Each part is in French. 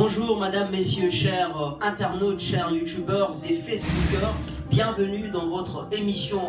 Bonjour madame, messieurs, chers internautes, chers youtubeurs et facebookers. Bienvenue dans votre émission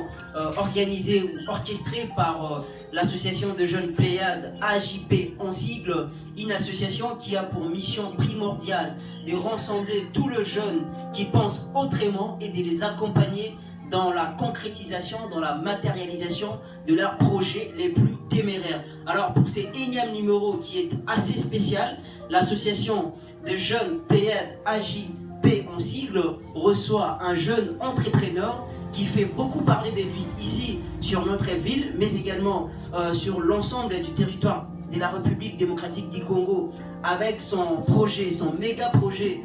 organisée ou orchestrée par l'association de jeunes Pléiades AJP en sigle, une association qui a pour mission primordiale de rassembler tous les jeunes qui pensent autrement et de les accompagner dans la concrétisation, dans la matérialisation de leurs projets les plus téméraires. Alors pour ces énième numéro qui est assez spécial, l'association de jeunes Pléiades AJP en sigle reçoit un jeune entrepreneur qui fait beaucoup parler de lui ici sur notre ville, mais également sur l'ensemble du territoire de la République démocratique du Congo, avec son projet, son méga projet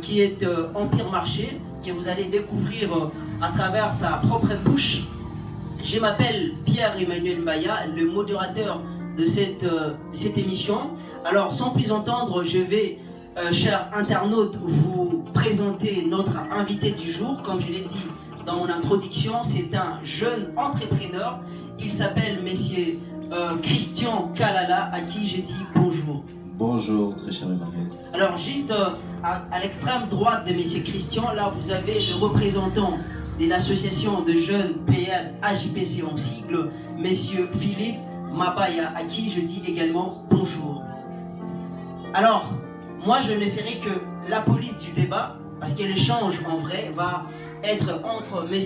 qui est Empire Marché, que vous allez découvrir à travers sa propre bouche. Je m'appelle Pierre-Emmanuel Mbaya, le modérateur de cette émission. Alors sans plus entendre, je vais, chers internautes, vous présenter notre invité du jour. Comme je l'ai dit dans mon introduction, c'est un jeune entrepreneur. Il s'appelle Monsieur Christian Kalala, à qui j'ai dit bonjour. Bonjour, très cher Emmanuel. Alors, juste à l'extrême droite de M. Christian, là, vous avez le représentant de l'association de jeunes Pléiades AJPC en sigle, M. Philippe Mabaya, à qui je dis également bonjour. Alors, moi, je ne serai que la police du débat, parce que l'échange, en vrai, va être entre M.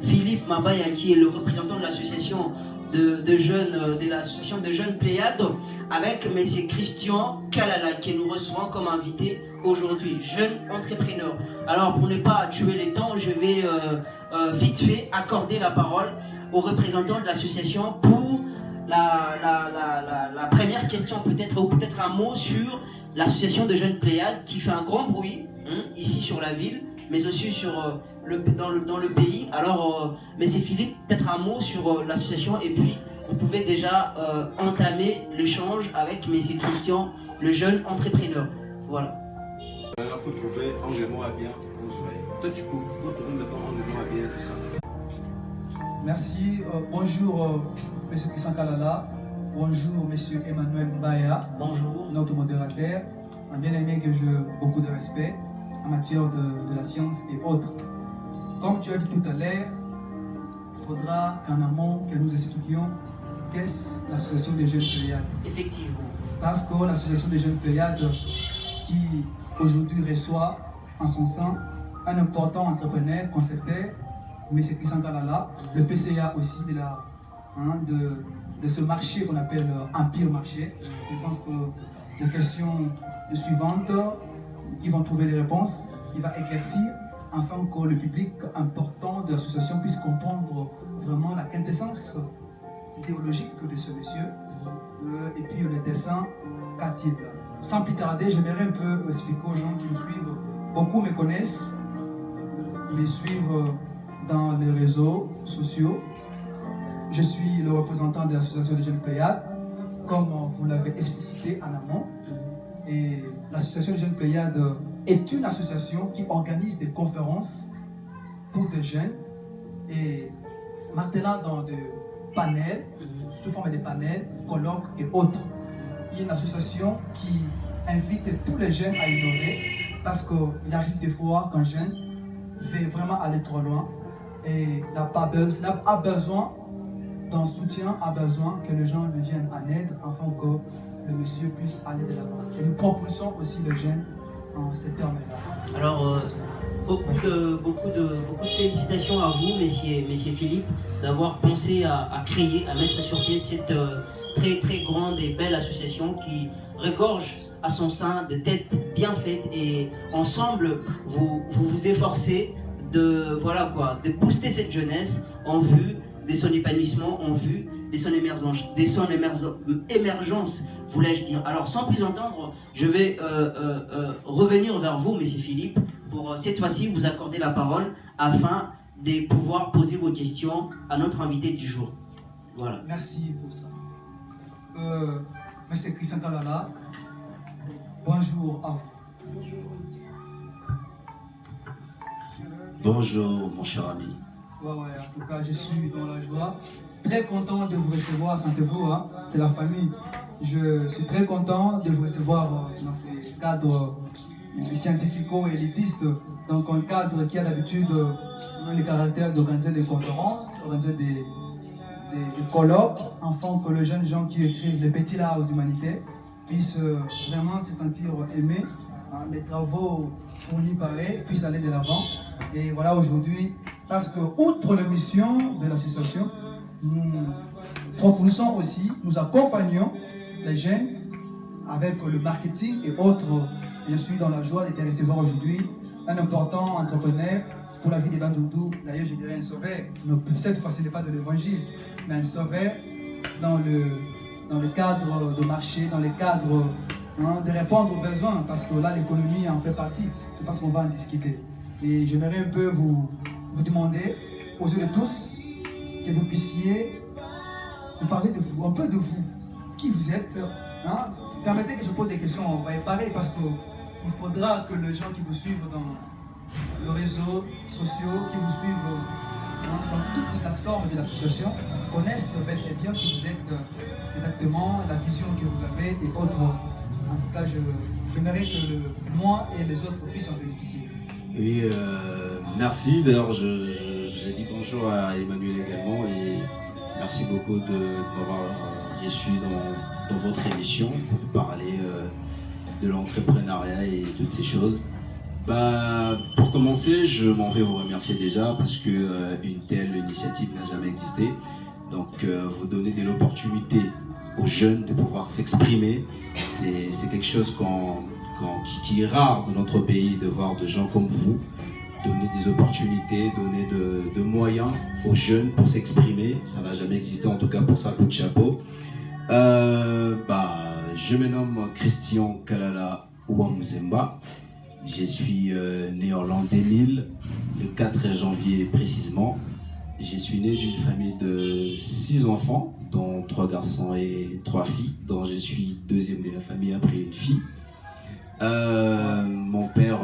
Philippe Mabaya, qui est le représentant de l'association de l'association de jeunes Pléiades, avec M. Christian Kalala, qui nous reçoit comme invité aujourd'hui, jeune entrepreneur. Alors pour ne pas tuer les temps, je vais vite fait accorder la parole aux représentants de l'association pour la première question peut-être, ou peut-être un mot sur l'association de jeunes Pléiades qui fait un grand bruit ici sur la ville, mais aussi dans le pays. Alors, Monsieur Philippe, peut-être un mot sur l'association, et puis vous pouvez déjà entamer l'échange avec Monsieur Christian, le jeune entrepreneur. Voilà. Il faut trouver engagement à bien. Toi, tu peux trouver maintenant engagement à bien, tout ça. Merci. Bonjour, Monsieur Christian Kalala. Bonjour, Monsieur Emmanuel Mbaya. Bonjour. Notre modérateur. Un bien-aimé que j'ai beaucoup de respect en matière de la science et autres. Comme tu as dit tout à l'heure, il faudra qu'en amont que nous expliquions qu'est-ce l'association des jeunes Pléiades. Effectivement. Parce que l'association des jeunes Pléiades qui aujourd'hui reçoit en son sein un important entrepreneur, concepteur, M. Christian Kalala, le PCA aussi de ce marché qu'on appelle Empire Marché. Je pense que les questions suivantes qui vont trouver des réponses, il va éclaircir afin que le public important de l'association puisse comprendre vraiment la quintessence idéologique de ce monsieur et puis le dessin qu'a-t-il. Sans plus tarder, j'aimerais un peu expliquer aux gens qui me suivent. Beaucoup me connaissent, me suivent dans les réseaux sociaux. Je suis le représentant de l'association des jeunes Pléiades, comme vous l'avez explicité en amont. Et l'association des jeunes Pléiades est une association qui organise des conférences pour des jeunes et martelant dans des panels, sous forme de panels, colloques et autres. Il y a une association qui invite tous les jeunes à innover parce qu'il arrive des fois qu'un jeune veut vraiment aller trop loin et a besoin d'un soutien, a besoin que les gens lui viennent en aide afin que le monsieur puisse aller de l'avant. Et nous propulsons aussi les jeunes en ces termes-là. Alors, beaucoup de félicitations à vous, Messieurs Philippe, d'avoir pensé à créer, à mettre sur pied cette très très grande et belle association qui regorge à son sein de têtes bien faites, et ensemble vous efforcez de booster cette jeunesse en vue de son épanouissement, en vue de son émergence, voulais-je dire. Alors sans plus entendre, je vais revenir vers vous, Monsieur Philippe, pour cette fois-ci vous accorder la parole afin de pouvoir poser vos questions à notre invité du jour. Voilà. Merci pour ça. Monsieur Christian Kalala, bonjour à vous. Bonjour. Bonjour, mon cher ami. Ouais, en tout cas, je suis dans la joie. Très content de vous recevoir, sentez-vous, hein? C'est la famille. Je suis très content de vous recevoir dans cadre scientifico-élitiste, donc un cadre qui a d'habitude le caractère d'organiser des conférences, organiser des colloques, afin que les jeunes gens qui écrivent les petits là aux humanités puissent vraiment se sentir aimés, hein, les travaux fournis par eux puissent aller de l'avant. Et voilà aujourd'hui, parce que outre la mission de l'association, nous propulsons aussi, nous accompagnons les jeunes avec le marketing et autres. Je suis dans la joie d'être recevoir aujourd'hui un important entrepreneur pour la vie des Bandoudou. D'ailleurs, je dirais un sauveur. Cette fois, ce n'est pas de l'évangile, mais un sauveur dans le cadre de marché, dans le cadre de répondre aux besoins, parce que là, l'économie en fait partie. Je pense qu'on va en discuter. Et j'aimerais un peu vous demander, aux yeux de tous, que vous puissiez nous parler de vous, un peu de vous. Qui vous êtes, hein? Permettez que je pose des questions, on va y parler, parce qu'il faudra que les gens qui vous suivent dans le réseau sociaux, qui vous suivent dans toutes les plateformes de l'association, connaissent bel et bien qui vous êtes exactement, la vision que vous avez et autres. En tout cas, j'aimerais que moi et les autres puissent en bénéficier. Oui, merci. D'ailleurs, j'ai dit bonjour à Emmanuel également et merci beaucoup de m'avoir reçu dans votre émission pour parler de l'entrepreneuriat et toutes ces choses. Pour commencer, je m'en vais vous remercier déjà parce que une telle initiative n'a jamais existé. Donc, vous donner de l'opportunité aux jeunes de pouvoir s'exprimer, c'est quelque chose qui est rare dans notre pays, de voir des gens comme vous donner des opportunités, donner de moyens aux jeunes pour s'exprimer. Ça n'a jamais existé, en tout cas pour ça, coup de chapeau. Je me nomme Christian Kalala Ouamuzemba. Je suis né en l'an 2000, le 4 janvier précisément. Je suis né d'une famille de 6 enfants, dont 3 garçons et 3 filles, dont je suis deuxième de la famille après une fille. Mon père,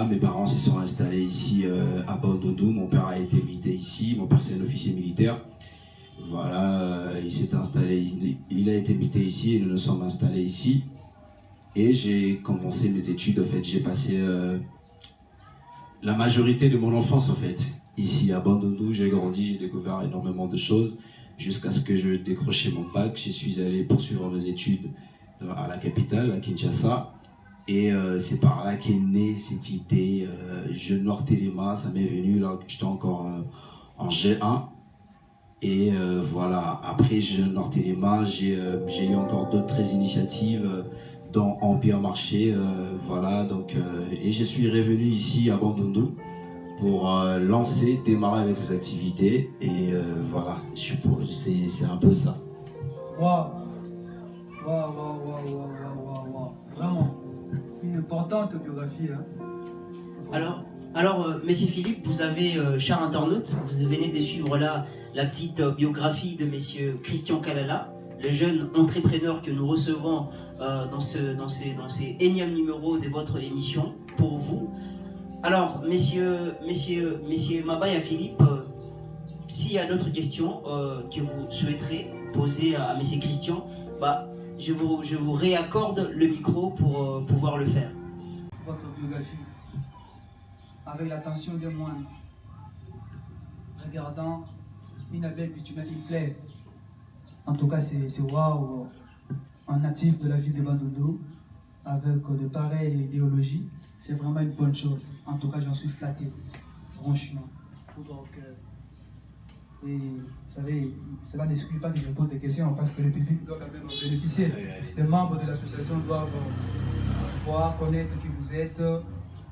mes parents se sont installés ici à Bandundu. Mon père a été invité ici, mon père c'est un officier militaire. Voilà, il s'est installé, il a été invité ici et nous nous sommes installés ici. Et j'ai commencé mes études, en fait, j'ai passé la majorité de mon enfance, en fait. Ici à Bandundu, j'ai grandi, j'ai découvert énormément de choses jusqu'à ce que je décrochais mon bac. Je suis allé poursuivre mes études à la capitale, à Kinshasa. Et c'est par là qu'est née cette idée. Je Norte Lima, ça m'est venu là que j'étais encore en G1. Et voilà, après Je Norte Lima, j'ai eu encore d'autres initiatives dans Empire Marché. Et je suis revenu ici à Bandundu pour démarrer avec les activités. Et voilà, c'est un peu ça. Waouh! Vraiment, une importante biographie. Hein. Alors, Monsieur Philippe, vous avez, cher internaute, vous venez de suivre là la petite biographie de Monsieur Christian Kalala, le jeune entrepreneur que nous recevons dans ces énièmes numéros de votre émission pour vous. Alors, Messieurs Mabaya Philippe, s'il y a d'autres questions que vous souhaiterez poser à Monsieur Christian, je vous réaccorde le micro pour pouvoir le faire. Votre biographie, avec l'attention des moines, regardant une belle bitume plaît. En tout cas, c'est waouh, un natif de la ville de Bandundu, avec de pareilles idéologies, c'est vraiment une bonne chose. En tout cas, j'en suis flatté, franchement. Donc, et vous savez, cela n'exclut pas que je pose des questions parce que le public doit quand même en bénéficier. Les membres de l'association doivent pouvoir connaître qui vous êtes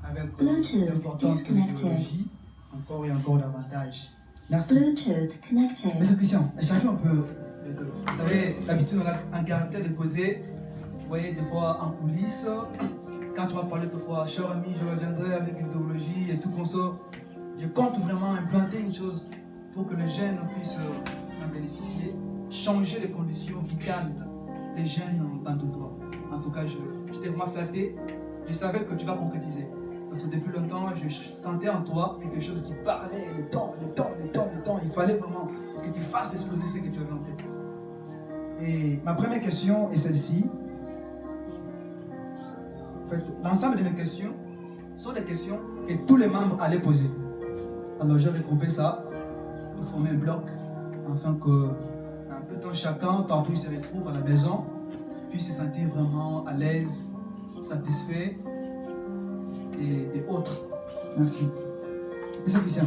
avec l'importance de l'idéologie, encore et encore davantage. Merci. Bluetooth connected. Monsieur Christian, échangeons un peu. Vous savez, d'habitude, on a un caractère de causer. Vous voyez, des fois en coulisses, quand tu vas parler de fois, cher ami, je reviendrai avec une idéologie et tout comme ça. Je compte vraiment implanter une chose pour que les jeunes puissent en bénéficier, changer les conditions vitales des jeunes bandoudois. En tout cas, j'étais vraiment flatté. Je savais que tu vas concrétiser. Parce que depuis longtemps, je sentais en toi quelque chose qui parlait, le temps. Il fallait vraiment que tu fasses exploser ce que tu avais en tête. Et ma première question est celle-ci. fait, l'ensemble de mes questions sont des questions que tous les membres allaient poser. Alors j'ai regroupé ça pour former un bloc, afin que un peu temps chacun, partout où il se retrouve à la maison, puisse se sentir vraiment à l'aise, satisfait et autres. Merci. Et ça, Christian.